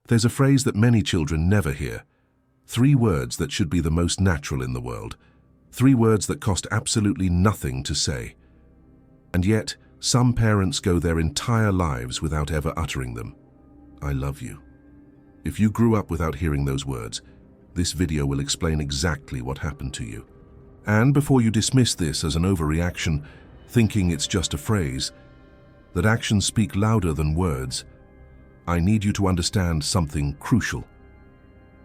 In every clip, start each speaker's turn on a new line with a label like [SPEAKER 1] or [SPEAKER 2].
[SPEAKER 1] There's a phrase that many children never hear. 3 words that should be the most natural in the world. 3 words that cost absolutely nothing to say. And yet, some parents go their entire lives without ever uttering them. I love you. If you grew up without hearing those words, this video will explain exactly what happened to you. And before you dismiss this as an overreaction, thinking it's just a phrase, that actions speak louder than words, I need you to understand something crucial.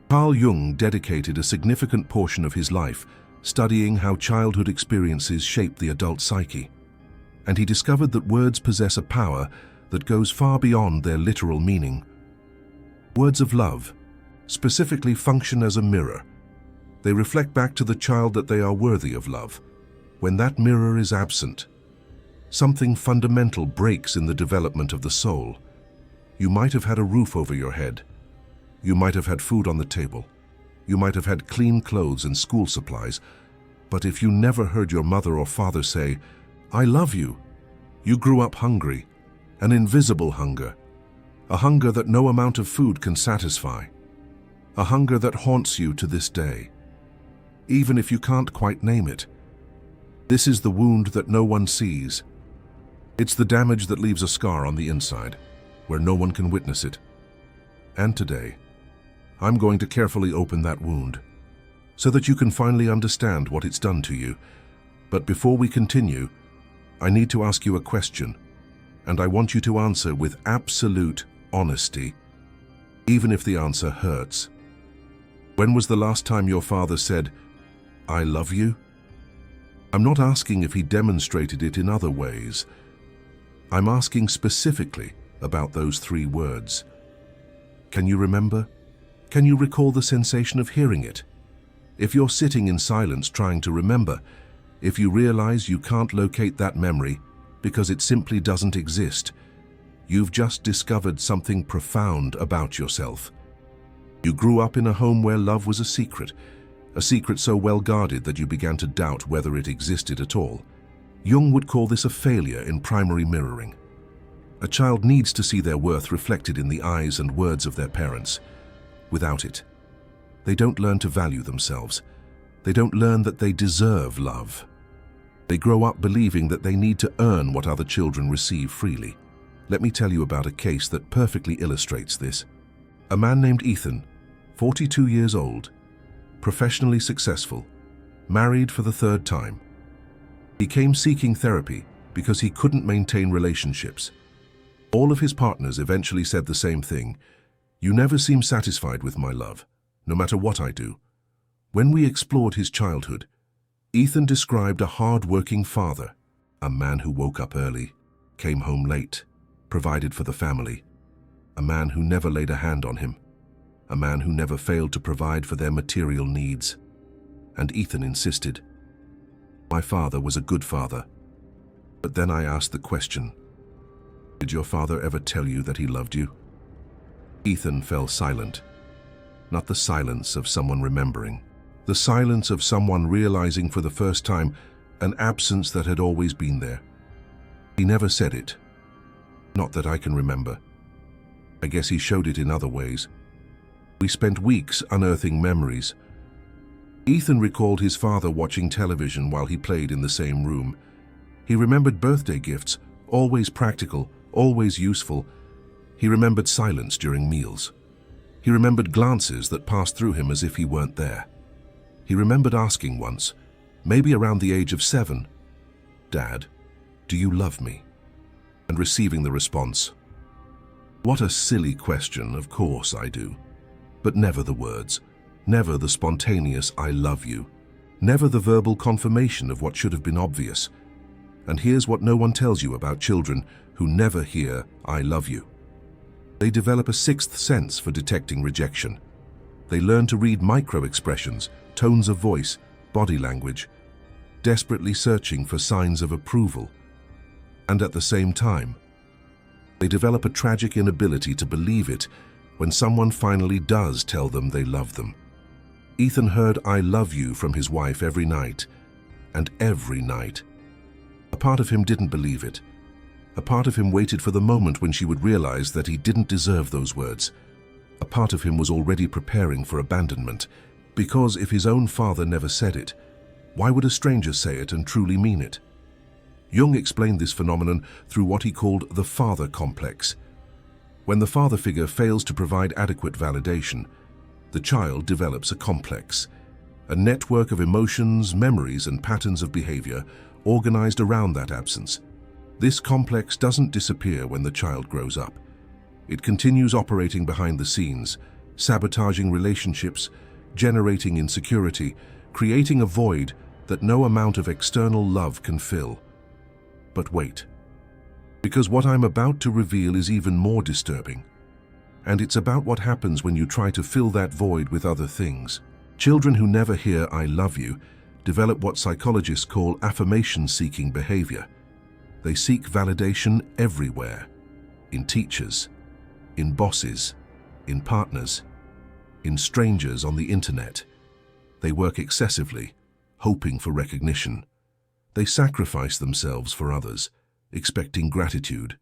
[SPEAKER 1] Carl Jung dedicated a significant portion of his life studying how childhood experiences shape the adult psyche. And he discovered that words possess a power that goes far beyond their literal meaning. Words of love specifically function as a mirror. They reflect back to the child that they are worthy of love. When that mirror is absent, something fundamental breaks in the development of the soul. You might have had a roof over your head. You might have had food on the table. You might have had clean clothes and school supplies. But if you never heard your mother or father say, I love you, you grew up hungry, an invisible hunger, a hunger that no amount of food can satisfy, a hunger that haunts you to this day, even if you can't quite name it. This is the wound that no one sees. It's the damage that leaves a scar on the inside, where no one can witness it. And today, I'm going to carefully open that wound, so that you can finally understand what it's done to you. But before we continue, I need to ask you a question, and I want you to answer with absolute honesty, even if the answer hurts. When was the last time your father said, I love you? I'm not asking if he demonstrated it in other ways. I'm asking specifically about those 3 words. Can you remember? Can you recall the sensation of hearing it? If you're sitting in silence trying to remember, if you realize you can't locate that memory because it simply doesn't exist, you've just discovered something profound about yourself. You grew up in a home where love was a secret so well guarded that you began to doubt whether it existed at all. Jung would call this a failure in primary mirroring. A child needs to see their worth reflected in the eyes and words of their parents. Without it, they don't learn to value themselves. They don't learn that they deserve love. They grow up believing that they need to earn what other children receive freely. Let me tell you about a case that perfectly illustrates this. A man named Ethan, 42 years old, professionally successful, married for the 3rd time. He came seeking therapy because he couldn't maintain relationships. All of his partners eventually said the same thing. You never seem satisfied with my love, no matter what I do. When we explored his childhood, Ethan described a hard-working father, a man who woke up early, came home late, provided for the family, a man who never laid a hand on him, a man who never failed to provide for their material needs. And Ethan insisted, my father was a good father. But then I asked the question, did your father ever tell you that he loved you? Ethan fell silent. Not the silence of someone remembering, the silence of someone realizing for the first time an absence that had always been there. He never said it. Not that I can remember. I guess he showed it in other ways. We spent weeks unearthing memories. Ethan recalled his father watching television while he played in the same room. He remembered birthday gifts, always practical, always useful. He remembered silence during meals. He remembered glances that passed through him as if he weren't there. He remembered asking once, maybe around the age of 7, Dad, do you love me? And receiving the response, what a silly question, of course I do. But never the words, never the spontaneous I love you, never the verbal confirmation of what should have been obvious. And here's what no one tells you about children who never hear I love you. They develop a 6th sense for detecting rejection. They learn to read micro-expressions, tones of voice, body language, desperately searching for signs of approval. And at the same time, they develop a tragic inability to believe it when someone finally does tell them they love them. Ethan heard I love you from his wife every night, and every night. A part of him didn't believe it. A part of him waited for the moment when she would realize that he didn't deserve those words. A part of him was already preparing for abandonment, because if his own father never said it, why would a stranger say it and truly mean it? Jung explained this phenomenon through what he called the father complex. When the father figure fails to provide adequate validation, the child develops a complex, a network of emotions, memories, and patterns of behavior organized around that absence. This complex doesn't disappear when the child grows up. It continues operating behind the scenes, sabotaging relationships, generating insecurity, creating a void that no amount of external love can fill. But wait, because what I'm about to reveal is even more disturbing. And it's about what happens when you try to fill that void with other things. Children who never hear "I love you" develop what psychologists call affirmation-seeking behavior. They seek validation everywhere, in teachers, in bosses, in partners, in strangers on the internet. They work excessively, hoping for recognition. They sacrifice themselves for others, expecting gratitude.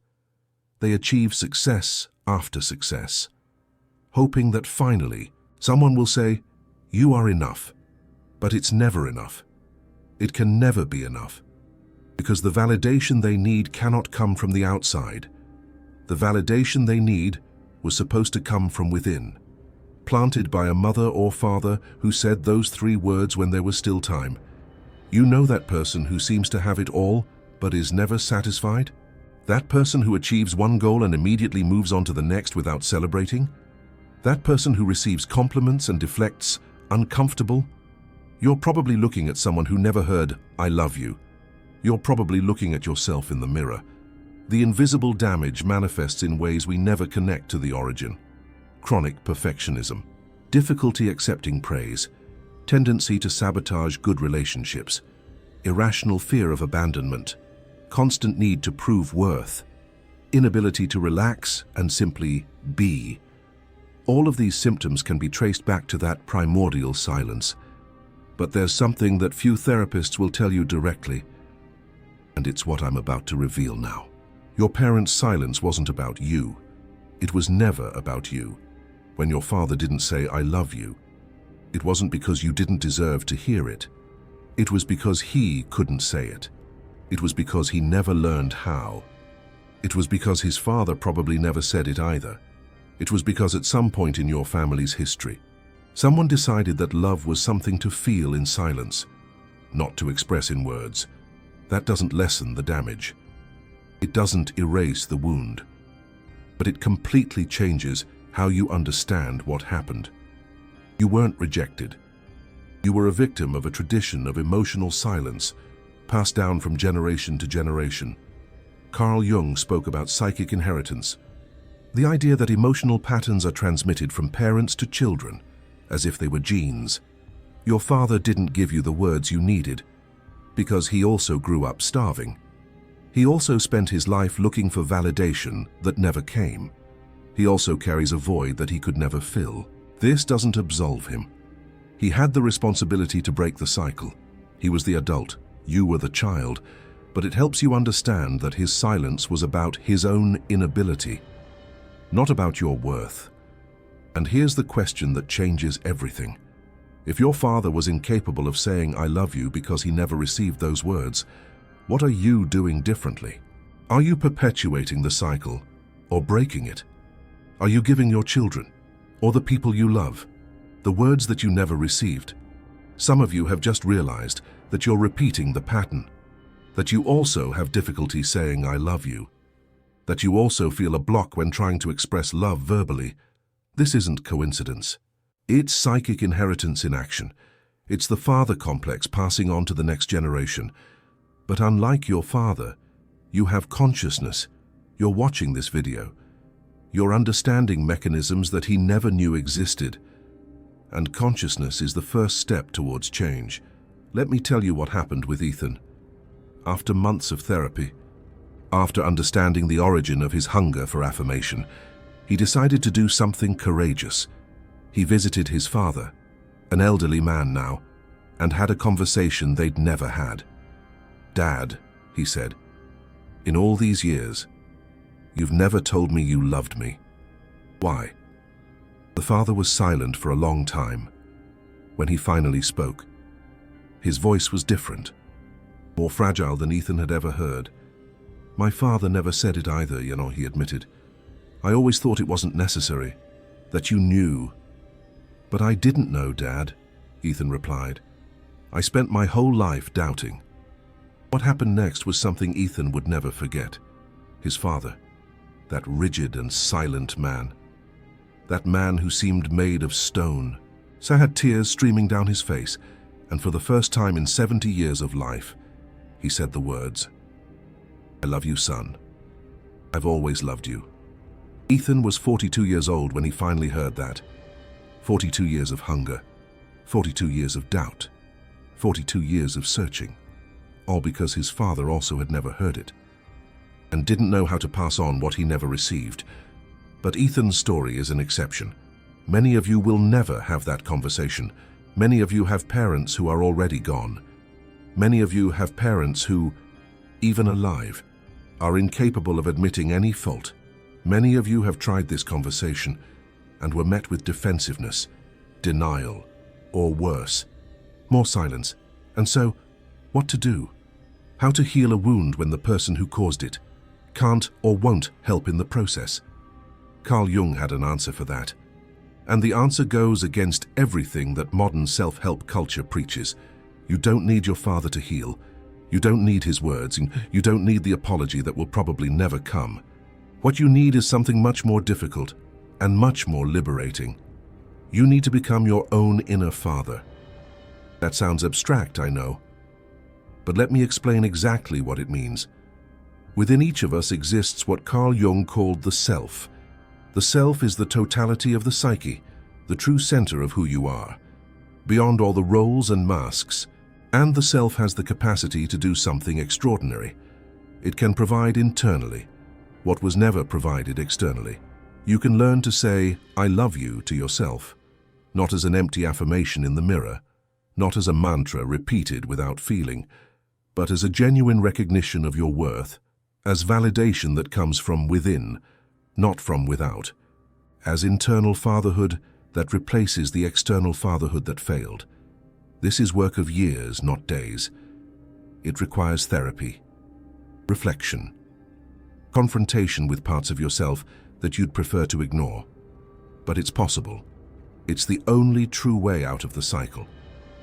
[SPEAKER 1] They achieve success after success, hoping that finally someone will say, "You are enough." But it's never enough. It can never be enough, because the validation they need cannot come from the outside. The validation they need was supposed to come from within, planted by a mother or father who said those 3 words when there was still time. You know that person who seems to have it all, but is never satisfied? That person who achieves one goal and immediately moves on to the next without celebrating? That person who receives compliments and deflects, uncomfortable? You're probably looking at someone who never heard "I love you." You're probably looking at yourself in the mirror. The invisible damage manifests in ways we never connect to the origin. Chronic perfectionism, difficulty accepting praise, tendency to sabotage good relationships, irrational fear of abandonment, constant need to prove worth, inability to relax and simply be. All of these symptoms can be traced back to that primordial silence. But there's something that few therapists will tell you directly, and it's what I'm about to reveal now. Your parents' silence wasn't about you. It was never about you. When your father didn't say "I love you," it wasn't because you didn't deserve to hear it. It was because he couldn't say it. It was because he never learned how. It was because his father probably never said it either. It was because at some point in your family's history, someone decided that love was something to feel in silence, not to express in words. That doesn't lessen the damage. It doesn't erase the wound, but it completely changes how you understand what happened. You weren't rejected. You were a victim of a tradition of emotional silence passed down from generation to generation. Carl Jung spoke about psychic inheritance, the idea that emotional patterns are transmitted from parents to children, as if they were genes. Your father didn't give you the words you needed, because he also grew up starving. He also spent his life looking for validation that never came. He also carries a void that he could never fill. This doesn't absolve him. He had the responsibility to break the cycle. He was the adult, you were the child, but it helps you understand that his silence was about his own inability, not about your worth. And here's the question that changes everything. If your father was incapable of saying "I love you" because he never received those words, what are you doing differently? Are you perpetuating the cycle or breaking it? Are you giving your children, or the people you love, the words that you never received? Some of you have just realized that you're repeating the pattern, that you also have difficulty saying "I love you," that you also feel a block when trying to express love verbally. This isn't coincidence. It's psychic inheritance in action. It's the father complex passing on to the next generation. But unlike your father, you have consciousness. You're watching this video. You're understanding mechanisms that he never knew existed. And consciousness is the first step towards change. Let me tell you what happened with Ethan. After months of therapy, after understanding the origin of his hunger for affirmation, he decided to do something courageous. He visited his father, an elderly man now, and had a conversation they'd never had. "Dad," he said, "in all these years, you've never told me you loved me. Why?" The father was silent for a long time. When he finally spoke, his voice was different, more fragile than Ethan had ever heard. "My father never said it either, he admitted. "I always thought it wasn't necessary, that you knew." "But I didn't know, Dad," Ethan replied. "I spent my whole life doubting." What happened next was something Ethan would never forget. His father, that rigid and silent man, that man who seemed made of stone, had tears streaming down his face, and for the first time in 70 years of life, he said the words, "I love you, son. I've always loved you." Ethan was 42 years old when he finally heard that. 42 years of hunger, 42 years of doubt, 42 years of searching, all because his father also had never heard it, and didn't know how to pass on what he never received. But Ethan's story is an exception. Many of you will never have that conversation. Many of you have parents who are already gone. Many of you have parents who, even alive, are incapable of admitting any fault. Many of you have tried this conversation and were met with defensiveness, denial, or worse, more silence. And so, what to do? How to heal a wound when the person who caused it can't or won't help in the process? Carl Jung had an answer for that. And the answer goes against everything that modern self-help culture preaches. You don't need your father to heal. You don't need his words, and you don't need the apology that will probably never come. What you need is something much more difficult and much more liberating. You need to become your own inner father. That sounds abstract, I know. But let me explain exactly what it means. Within each of us exists what Carl Jung called the self. The self is the totality of the psyche, the true center of who you are, beyond all the roles and masks. And the self has the capacity to do something extraordinary. It can provide internally what was never provided externally. You can learn to say, "I love you" to yourself, not as an empty affirmation in the mirror, not as a mantra repeated without feeling, but as a genuine recognition of your worth, as validation that comes from within, not from without, as internal fatherhood that replaces the external fatherhood that failed. This is work of years, not days. It requires therapy, reflection, confrontation with parts of yourself that you'd prefer to ignore. But it's possible. It's the only true way out of the cycle,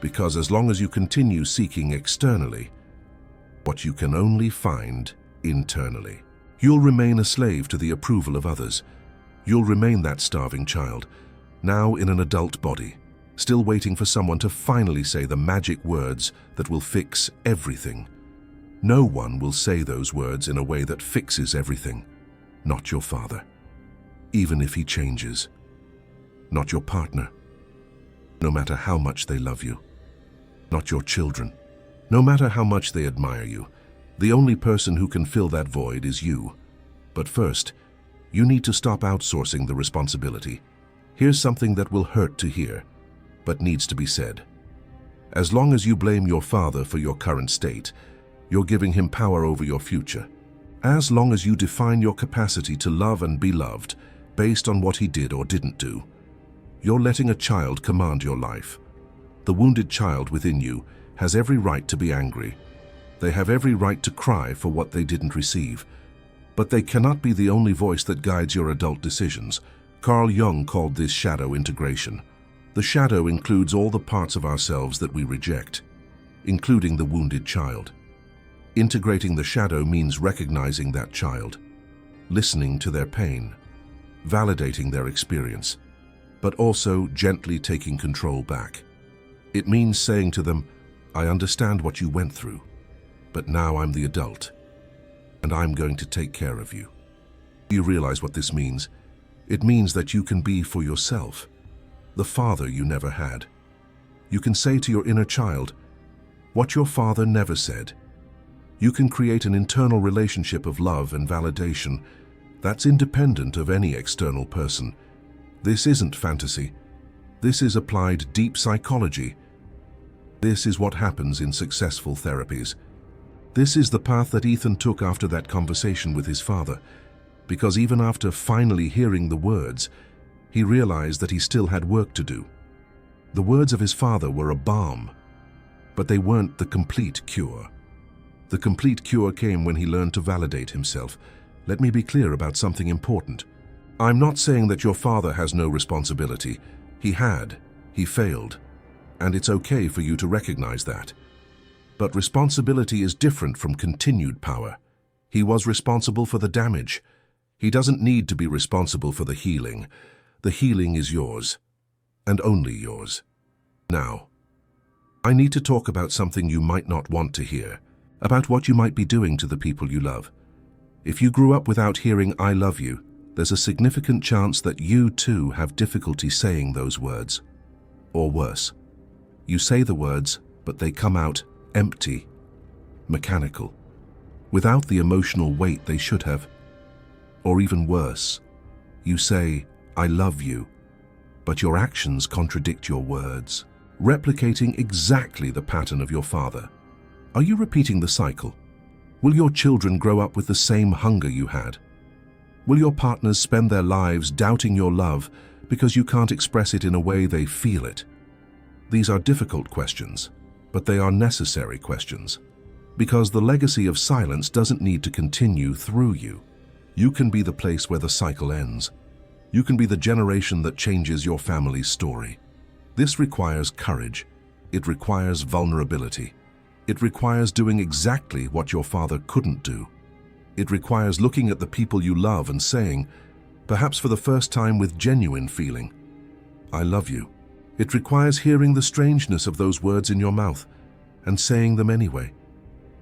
[SPEAKER 1] because as long as you continue seeking externally what you can only find internally, you'll remain a slave to the approval of others. You'll remain that starving child, now in an adult body, still waiting for someone to finally say the magic words that will fix everything. No one will say those words in a way that fixes everything. Not your father, even if he changes. Not your partner, no matter how much they love you. Not your children, no matter how much they admire you. The only person who can fill that void is you. But first, you need to stop outsourcing the responsibility. Here's something that will hurt to hear, but needs to be said. As long as you blame your father for your current state, you're giving him power over your future. As long as you define your capacity to love and be loved based on what he did or didn't do, you're letting a child command your life. The wounded child within you has every right to be angry. They have every right to cry for what they didn't receive. But they cannot be the only voice that guides your adult decisions. Carl Jung called this shadow integration. The shadow includes all the parts of ourselves that we reject, including the wounded child. Integrating the shadow means recognizing that child, listening to their pain, validating their experience, but also gently taking control back. It means saying to them, "I understand what you went through, but now I'm the adult, and I'm going to take care of you." Do you realize what this means? It means that you can be for yourself the father you never had. You can say to your inner child what your father never said. You can create an internal relationship of love and validation that's independent of any external person. This isn't fantasy. This is applied deep psychology. This is what happens in successful therapies. This is the path that Ethan took after that conversation with his father, because even after finally hearing the words, he realized that he still had work to do. The words of his father were a balm, but they weren't the complete cure. The complete cure came when he learned to validate himself. Let me be clear about something important. I'm not saying that your father has no responsibility. He had, he failed, and it's okay for you to recognize that. But responsibility is different from continued power. He was responsible for the damage. He doesn't need to be responsible for the healing. The healing is yours, and only yours. Now, I need to talk about something you might not want to hear, about what you might be doing to the people you love. If you grew up without hearing "I love you," there's a significant chance that you too have difficulty saying those words. Or worse, you say the words, but they come out empty, mechanical, without the emotional weight they should have. Or even worse, you say, "I love you," but your actions contradict your words, replicating exactly the pattern of your father. Are you repeating the cycle? Will your children grow up with the same hunger you had? Will your partners spend their lives doubting your love because you can't express it in a way they feel it? These are difficult questions, but they are necessary questions, because the legacy of silence doesn't need to continue through you. You can be the place where the cycle ends. You can be the generation that changes your family's story. This requires courage. It requires vulnerability. It requires doing exactly what your father couldn't do. It requires looking at the people you love and saying, perhaps for the first time with genuine feeling, "I love you." It requires hearing the strangeness of those words in your mouth and saying them anyway.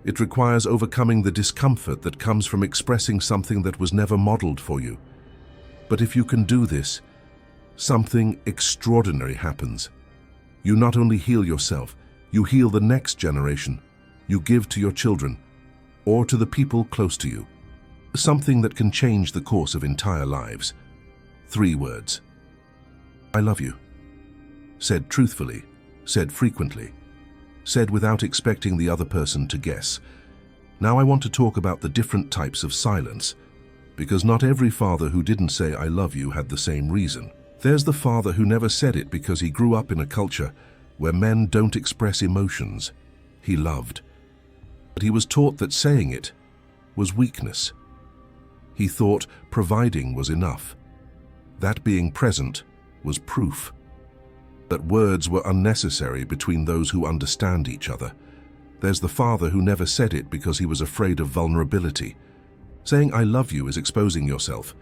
[SPEAKER 1] It requires overcoming the discomfort that comes from expressing something that was never modeled for you. But if you can do this, something extraordinary happens. You not only heal yourself, you heal the next generation. You give to your children, or to the people close to you, something that can change the course of entire lives. 3 words. I love you. Said truthfully, said frequently, said without expecting the other person to guess. Now I want to talk about the different types of silence, because not every father who didn't say "I love you" had the same reason. There's the father who never said it because he grew up in a culture where men don't express emotions. He loved, but he was taught that saying it was weakness. He thought providing was enough, that being present was proof, that words were unnecessary between those who understand each other. There's the father who never said it because he was afraid of vulnerability. Saying "I love you" is exposing yourself.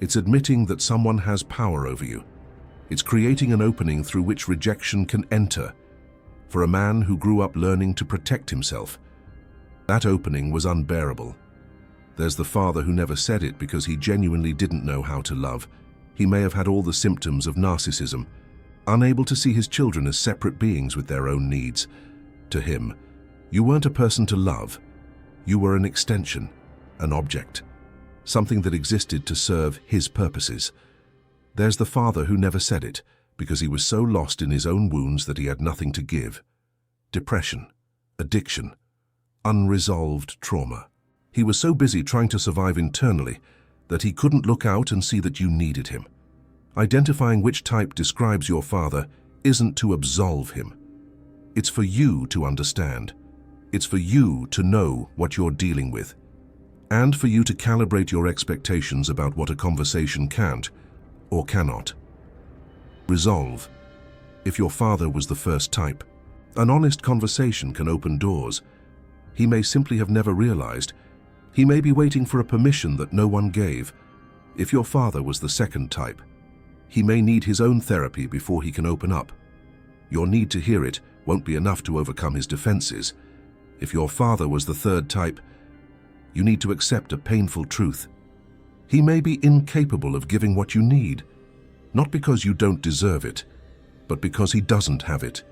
[SPEAKER 1] It's admitting that someone has power over you. It's creating an opening through which rejection can enter. For a man who grew up learning to protect himself, that opening was unbearable. There's the father who never said it because he genuinely didn't know how to love. He may have had all the symptoms of narcissism, unable to see his children as separate beings with their own needs. To him, you weren't a person to love. You were an extension, an object, something that existed to serve his purposes. There's the father who never said it because he was so lost in his own wounds that he had nothing to give. Depression, addiction, unresolved trauma. He was so busy trying to survive internally that he couldn't look out and see that you needed him. Identifying which type describes your father isn't to absolve him. It's for you to understand. It's for you to know what you're dealing with, and for you to calibrate your expectations about what a conversation can't or cannot resolve. If your father was the first type, an honest conversation can open doors. He may simply have never realized. He may be waiting for a permission that no one gave. If your father was the second type, he may need his own therapy before he can open up. Your need to hear it won't be enough to overcome his defenses. If your father was the third type, you need to accept a painful truth. He may be incapable of giving what you need, not because you don't deserve it, but because he doesn't have it.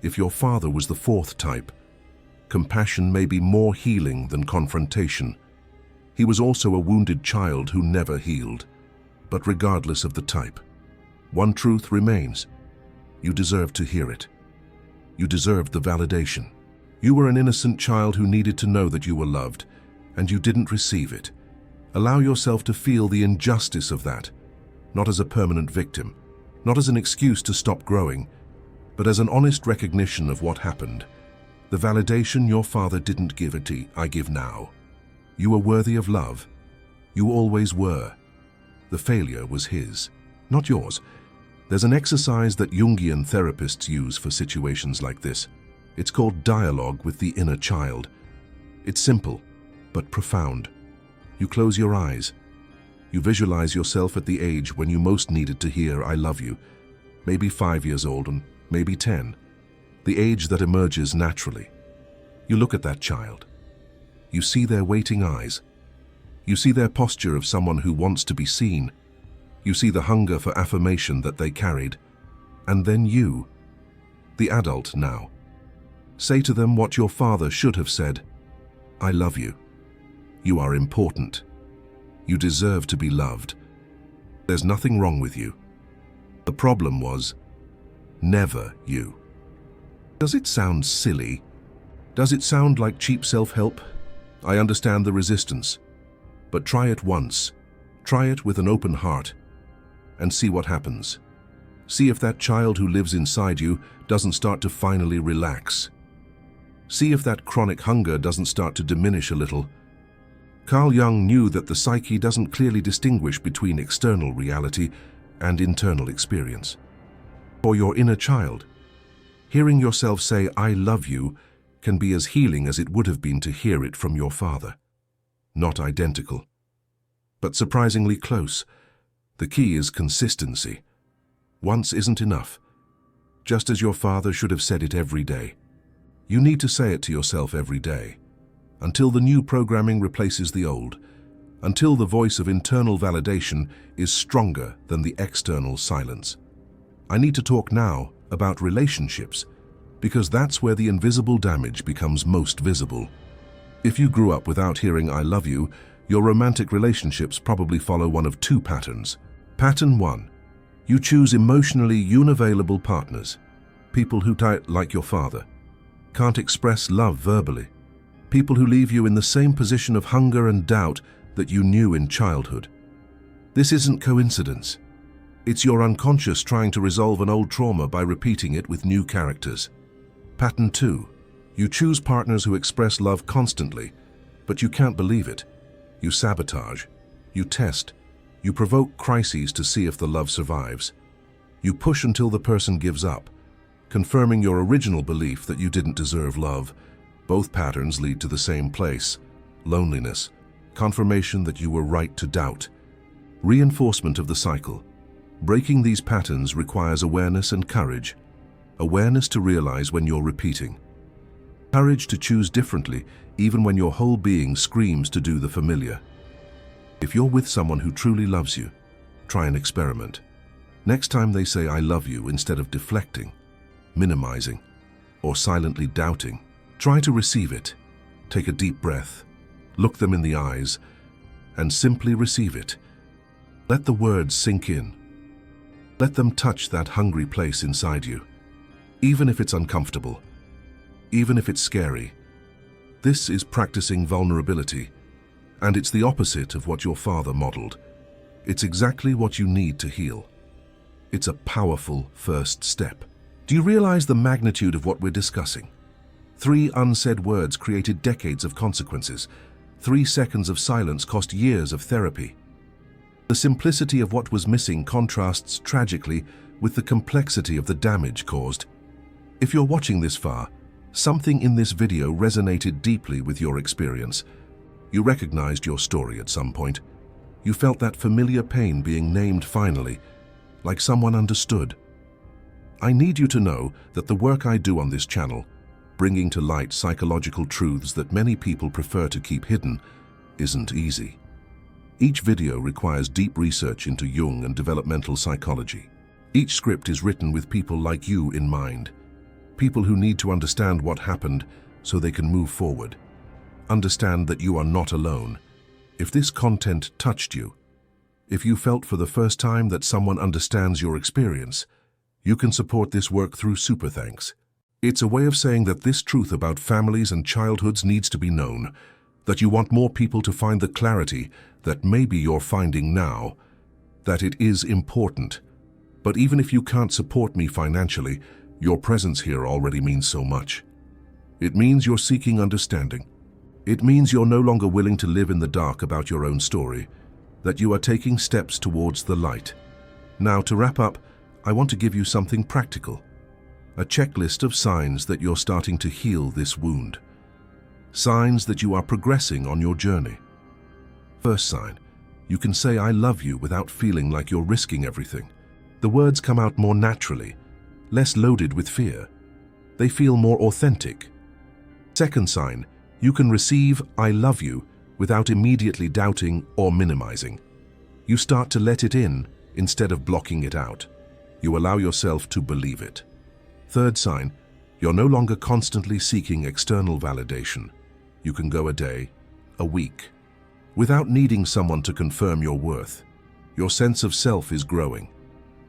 [SPEAKER 1] If your father was the fourth type, compassion may be more healing than confrontation. He was also a wounded child who never healed. But regardless of the type, one truth remains. You deserve to hear it. You deserved the validation. You were an innocent child who needed to know that you were loved, and you didn't receive it. Allow yourself to feel the injustice of that. not as a permanent victim, not as an excuse to stop growing, but as an honest recognition of what happened. The validation your father didn't give it, I give now. You were worthy of love. You always were. The failure was his, not yours. There's an exercise that Jungian therapists use for situations like this. It's called dialogue with the inner child. It's simple, but profound. You close your eyes. You visualize yourself at the age when you most needed to hear "I love you," maybe 5 years old and maybe 10, the age that emerges naturally. You look at that child. You see their waiting eyes. You see their posture of someone who wants to be seen. You see the hunger for affirmation that they carried. And then you, the adult now, say to them what your father should have said: "I love you. You are important. You deserve to be loved. There's nothing wrong with you." The problem was never you. Does it sound silly? Does it sound like cheap self-help? I understand the resistance. But try it once. Try it with an open heart and see what happens. See if that child who lives inside you doesn't start to finally relax. See if that chronic hunger doesn't start to diminish a little. Carl Jung knew that the psyche doesn't clearly distinguish between external reality and internal experience. For your inner child, hearing yourself say "I love you" can be as healing as it would have been to hear it from your father. Not identical, but surprisingly close. The key is consistency. Once isn't enough. Just as your father should have said it every day. You need to say it to yourself every day, until the new programming replaces the old, until the voice of internal validation is stronger than the external silence. I need to talk now about relationships, because that's where the invisible damage becomes most visible. If you grew up without hearing "I love you," your romantic relationships probably follow one of two patterns. Pattern 1. You choose emotionally unavailable partners. People who, like your father, can't express love verbally. People who leave you in the same position of hunger and doubt that you knew in childhood. This isn't coincidence. It's your unconscious trying to resolve an old trauma by repeating it with new characters. Pattern 2. You choose partners who express love constantly, but you can't believe it. You sabotage. You test. You provoke crises to see if the love survives. You push until the person gives up, confirming your original belief that you didn't deserve love. Both patterns lead to the same place: loneliness, confirmation that you were right to doubt. Reinforcement of the cycle. Breaking these patterns requires awareness and courage. Awareness to realize when you're repeating. Courage to choose differently even when your whole being screams to do the familiar. If you're with someone who truly loves you, try an experiment. Next time they say "I love you," instead of deflecting, minimizing, or silently doubting, try to receive it. Take a deep breath, look them in the eyes, and simply receive it. Let the words sink in. Let them touch that hungry place inside you, even if it's uncomfortable, even if it's scary. This is practicing vulnerability, and it's the opposite of what your father modeled. It's exactly what you need to heal. It's a powerful first step. Do you realize the magnitude of what we're discussing? 3 unsaid words created decades of consequences. 3 seconds of silence cost years of therapy. The simplicity of what was missing contrasts tragically with the complexity of the damage caused. If you're watching this far, something in this video resonated deeply with your experience. You recognized your story at some point. You felt that familiar pain being named finally, like someone understood. I need you to know that the work I do on this channel, bringing to light psychological truths that many people prefer to keep hidden, isn't easy. Each video requires deep research into Jung and developmental psychology. Each script is written with people like you in mind. People who need to understand what happened so they can move forward. Understand that you are not alone. If this content touched you, if you felt for the first time that someone understands your experience, you can support this work through Super Thanks. It's a way of saying that this truth about families and childhoods needs to be known, that you want more people to find the clarity that maybe you're finding now. that it is important. But even if you can't support me financially, your presence here already means so much. It means you're seeking understanding. It means you're no longer willing to live in the dark about your own story, that you are taking steps towards the light. Now, to wrap up, I want to give you something practical. A checklist of signs that you're starting to heal this wound. Signs that you are progressing on your journey. First sign, you can say "I love you" without feeling like you're risking everything. The words come out more naturally, less loaded with fear. They feel more authentic. Second sign, you can receive "I love you" without immediately doubting or minimizing. You start to let it in instead of blocking it out. You allow yourself to believe it. Third sign, you're no longer constantly seeking external validation. You can go a day, a week, without needing someone to confirm your worth. Your sense of self is growing.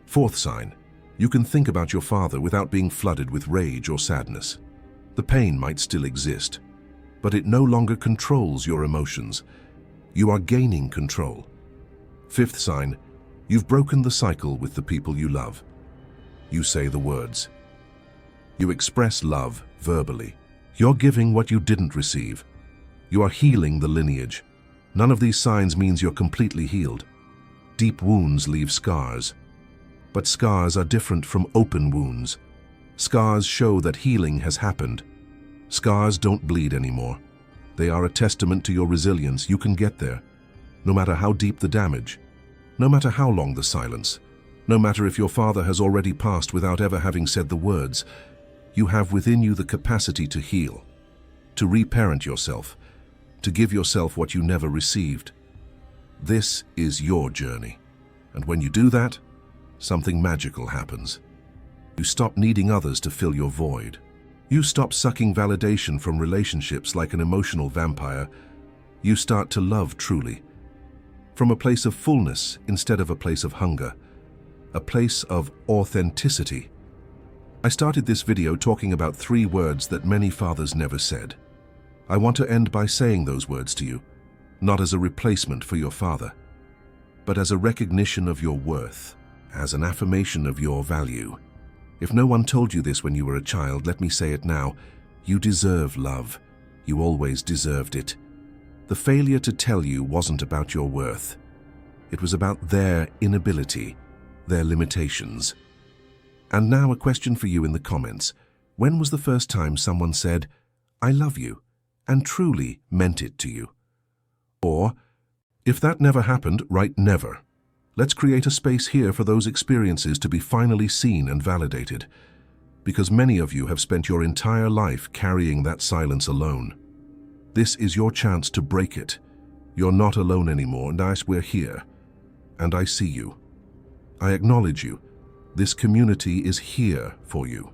[SPEAKER 1] Fourth sign, you can think about your father without being flooded with rage or sadness. The pain might still exist, but it no longer controls your emotions. You are gaining control. Fifth sign, you've broken the cycle with the people you love. You say the words. You express love verbally. You're giving what you didn't receive. You are healing the lineage. None of these signs means you're completely healed. Deep wounds leave scars. But scars are different from open wounds. Scars show that healing has happened. Scars don't bleed anymore. They are a testament to your resilience. You can get there, no matter how deep the damage, no matter how long the silence, no matter if your father has already passed without ever having said the words. You have within you the capacity to heal, to reparent yourself, to give yourself what you never received. This is your journey. And when you do that, something magical happens. You stop needing others to fill your void. You stop sucking validation from relationships like an emotional vampire. You start to love truly, from a place of fullness instead of a place of hunger, a place of authenticity. I started this video talking about 3 words that many fathers never said. I want to end by saying those words to you, not as a replacement for your father, but as a recognition of your worth, as an affirmation of your value. If no one told you this when you were a child, let me say it now. You deserve love. You always deserved it. The failure to tell you wasn't about your worth. It was about their inability, their limitations. And now a question for you in the comments. When was the first time someone said, "I love you," and truly meant it to you? Or, if that never happened, write never. Let's create a space here for those experiences to be finally seen and validated, because many of you have spent your entire life carrying that silence alone. This is your chance to break it. You're not alone anymore, and we're here. And I see you. I acknowledge you. This community is here for you.